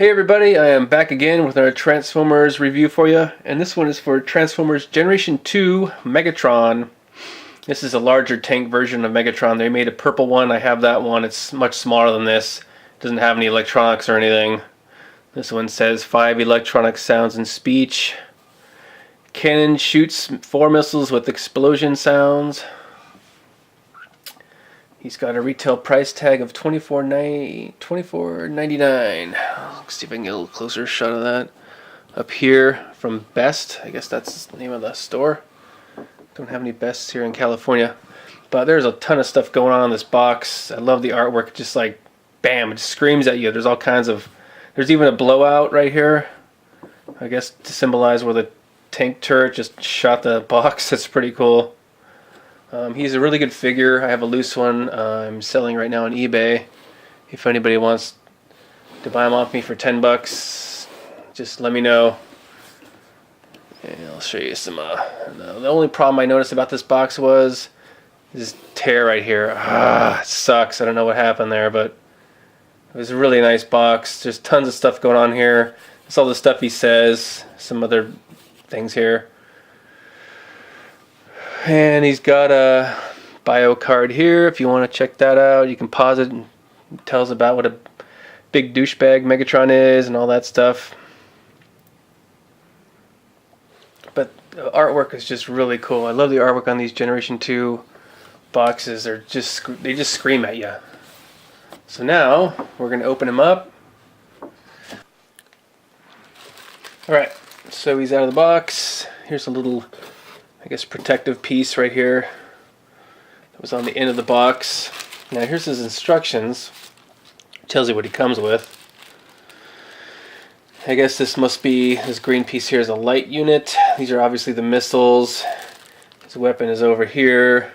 Hey everybody, I am back again with our Transformers review for you, and this one is for Transformers Generation 2 Megatron. This is a larger tank version of Megatron. They made a purple one. I have that one. It's much smaller than this. It doesn't have any electronics or anything. This one says 5 electronic sounds and speech. Cannon shoots 4 missiles with explosion sounds. He's got a retail price tag of $24.99. Let's see if I can get a little closer shot of that. Up here from Best. I guess that's the name of the store. Don't have any Bests here in California. But there's a ton of stuff going on in this box. I love the artwork. Just like, bam, it screams at you. There's all kinds of... There's even a blowout right here. I guess to symbolize where the tank turret just shot the box. That's pretty cool. He's a really good figure. I have a loose one I'm selling right now on eBay. If anybody wants to buy them off me for 10 bucks, just let me know. And I'll show you some. The only problem I noticed about this box was this tear right here. It sucks. I don't know what happened there, but it was a really nice box. There's tons of stuff going on here. That's all the stuff he says. Some other things here. And he's got a bio card here. If you want to check that out, you can pause it and it tells about what a big douchebag Megatron is and all that stuff. But the artwork is just really cool. I love the artwork on these Generation 2 boxes. They just scream at you. So now we're going to open him up. Alright, so he's out of the box. Here's a little, I guess, protective piece right here that was on the end of the box. Now here's his instructions. It tells you what he comes with. I guess this must be, this green piece here is a light unit. These are obviously the missiles. His weapon is over here.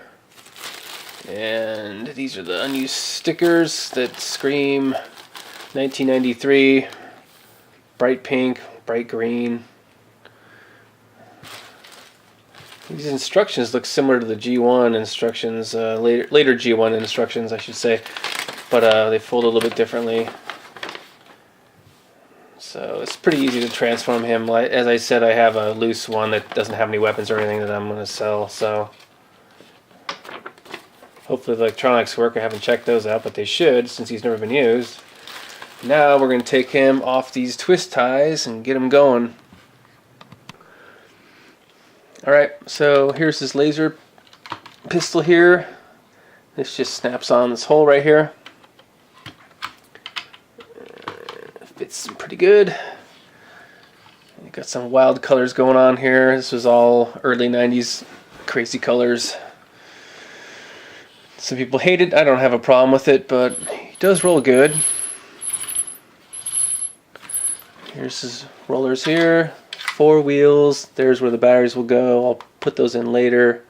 And these are the unused stickers that scream 1993. Bright pink, bright green. These instructions look similar to the G1 instructions, later G1 instructions, I should say, but they fold a little bit differently. So it's pretty easy to transform him. As I said, I have a loose one that doesn't have any weapons or anything that I'm going to sell, so hopefully the electronics work. I haven't checked those out, but they should, since he's never been used. Now we're going to take him off these twist ties and get him going. Alright, so here's his laser pistol here. This just snaps on this hole right here. Fits pretty good. You got some wild colors going on here. This was all early 90s crazy colors. Some people hate it. I don't have a problem with it, but he does roll good. Here's his rollers here. 4 wheels. There's where the batteries will go. I'll put those in later.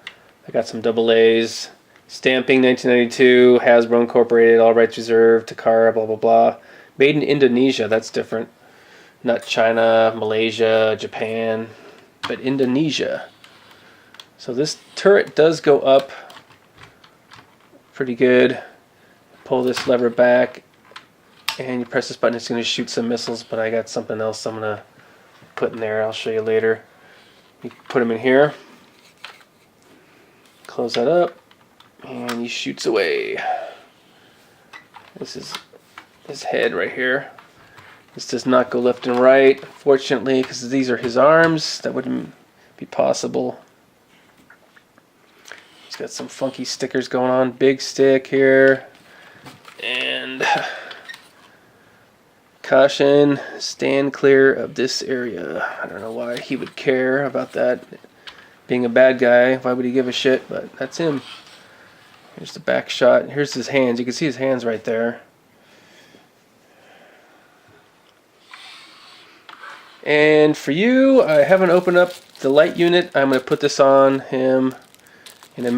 I got some AA's. Stamping 1992. Hasbro Incorporated. All rights reserved. Takara. Blah blah blah. Made in Indonesia. That's different. Not China, Malaysia, Japan, but Indonesia. So this turret does go up pretty good. Pull this lever back, and you press this button. It's going to shoot some missiles. But I got something else I'm going to put in there. I'll show you later. You put him in here, close that up, and he shoots away. This is his head right here. This does not go left and right, unfortunately, because these are his arms. That wouldn't be possible. He's got some funky stickers going on. Big stick here, and caution, stand clear of this area. I don't know why he would care about that. Being a bad guy, why would he give a shit? But that's him. Here's the back shot. Here's his hands. You can see his hands right there. And for you, I haven't opened up the light unit. I'm going to put this on him in a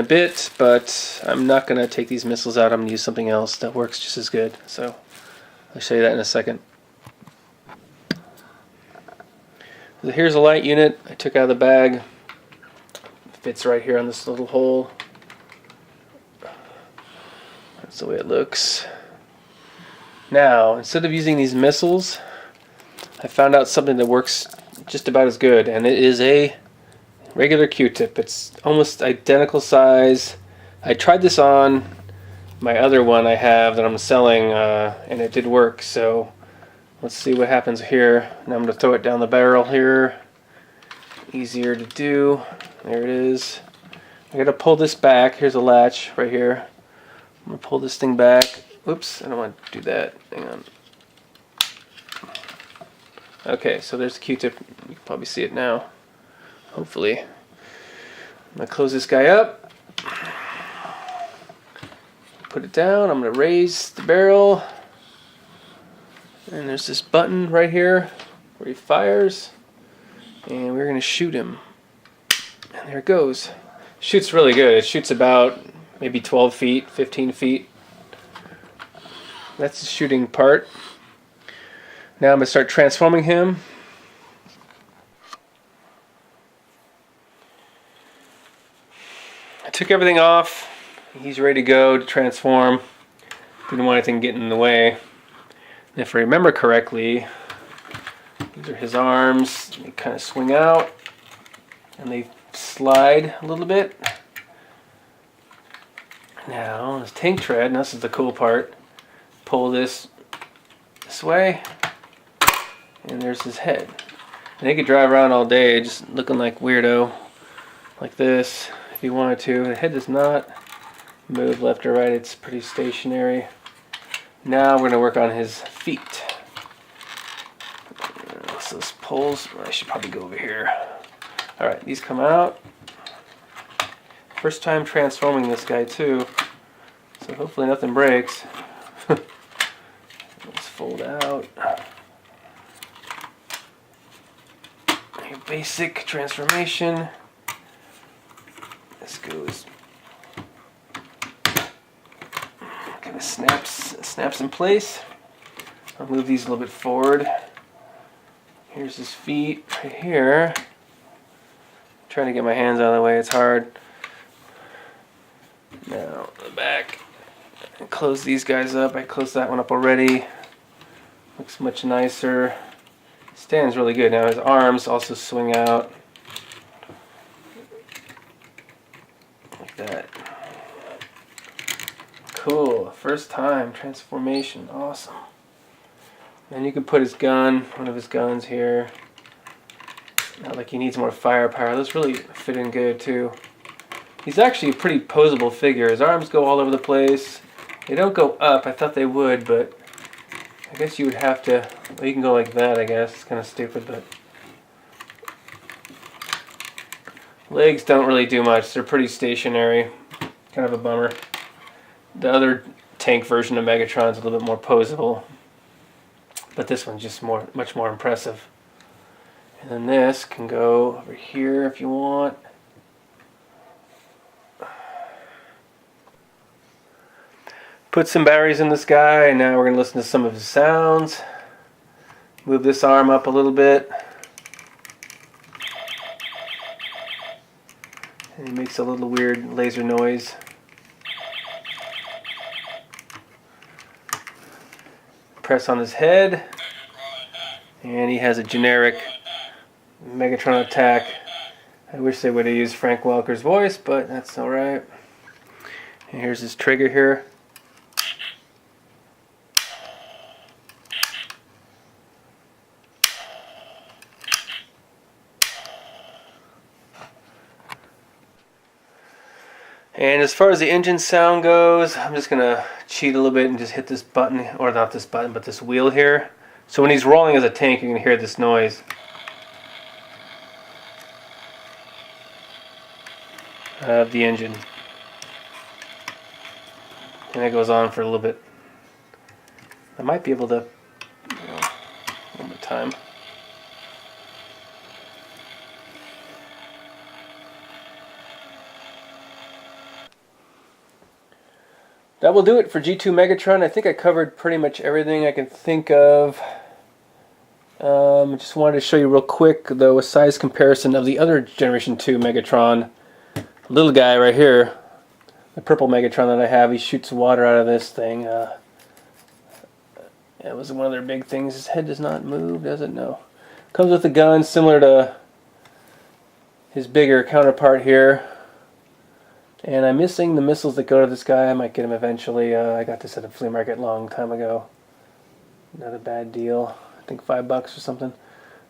bit, but I'm not going to take these missiles out. I'm going to use something else that works just as good. So I'll show you that in a second. So here's a light unit I took out of the bag. It fits right here on this little hole. That's the way it looks. Now, instead of using these missiles, I found out something that works just about as good, and it is a regular Q-tip. It's almost identical size. I tried this on my other one I have that I'm selling, and it did work. So let's see what happens here. Now I'm going to throw it down the barrel here. Easier to do. There it is. I got to pull this back. Here's a latch right here. I'm going to pull this thing back. Oops, I don't want to do that. Hang on. Okay, so there's the Q-tip. You can probably see it now. Hopefully. I'm going to close this guy up. Put it down. I'm going to raise the barrel. And there's this button right here where he fires. And we're going to shoot him. And there it goes. Shoots really good. It shoots about maybe 12 feet, 15 feet. That's the shooting part. Now I'm going to start transforming him. I took everything off. He's ready to go to transform. Didn't want anything getting in the way. And if I remember correctly, these are his arms. They kind of swing out and they slide a little bit. Now, this tank tread, and this is the cool part. Pull this way, and there's his head. And he could drive around all day just looking like weirdo, like this, if he wanted to. The head does not move left or right, it's pretty stationary. Now we're going to work on his feet. So this pulls, I should probably go over here. Alright, these come out. First time transforming this guy too, so hopefully nothing breaks. Let's fold out. A basic transformation. This goes, kind of snaps in place. I'll move these a little bit forward. Here's his feet right here. I'm trying to get my hands out of the way, it's hard. Now the back. Close these guys up. I closed that one up already. Looks much nicer. Stands really good. Now his arms also swing out. Like that. Cool. First time transformation. Awesome. And you can put his gun, one of his guns here. Not like he needs more firepower. Those really fit in good too. He's actually a pretty posable figure. His arms go all over the place. They don't go up. I thought they would, but I guess you would have to. Well, you can go like that, I guess. It's kind of stupid, but legs don't really do much. They're pretty stationary. Kind of a bummer. The other tank version of Megatron's a little bit more posable, but this one's just much more impressive. And then this can go over here if you want. Put some batteries in this guy, and now we're going to listen to some of his sounds. Move this arm up a little bit. And he makes a little weird laser noise. Press on his head, and he has a generic Megatron attack. I wish they would have used Frank Welker's voice, but that's alright. And here's his trigger here. And as far as the engine sound goes, I'm just going to cheat a little bit and just hit this button, or not this button, but this wheel here. So when he's rolling as a tank, you're going to hear this noise of the engine. And it goes on for a little bit. I might be able to, one more time. That will do it for G2 Megatron. I think I covered pretty much everything I can think of. Just wanted to show you real quick, though, a size comparison of the other Generation 2 Megatron. Little guy right here, the purple Megatron that I have, he shoots water out of this thing. That was one of their big things. His head does not move, does it? No. Comes with a gun similar to his bigger counterpart here. And I'm missing the missiles that go to this guy. I might get him eventually. I got this at a flea market a long time ago. Not a bad deal. I think $5 or something.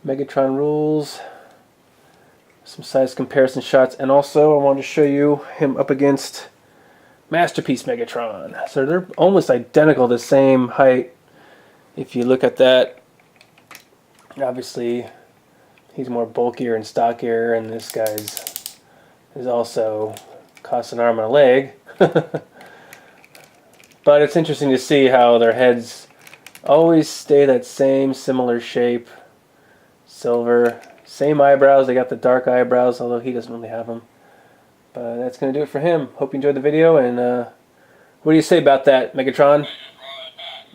Megatron rules. Some size comparison shots. And also I wanted to show you him up against Masterpiece Megatron. So they're almost identical, the same height. If you look at that, obviously he's more bulkier and stockier, and this guy's is also costs an arm and a leg. But it's interesting to see how their heads always stay that same similar shape. Silver, same eyebrows. They got the dark eyebrows, although he doesn't really have them. But that's going to do it for him. Hope you enjoyed the video, and what do you say about that, Megatron?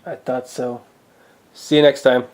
I thought so. See you next time.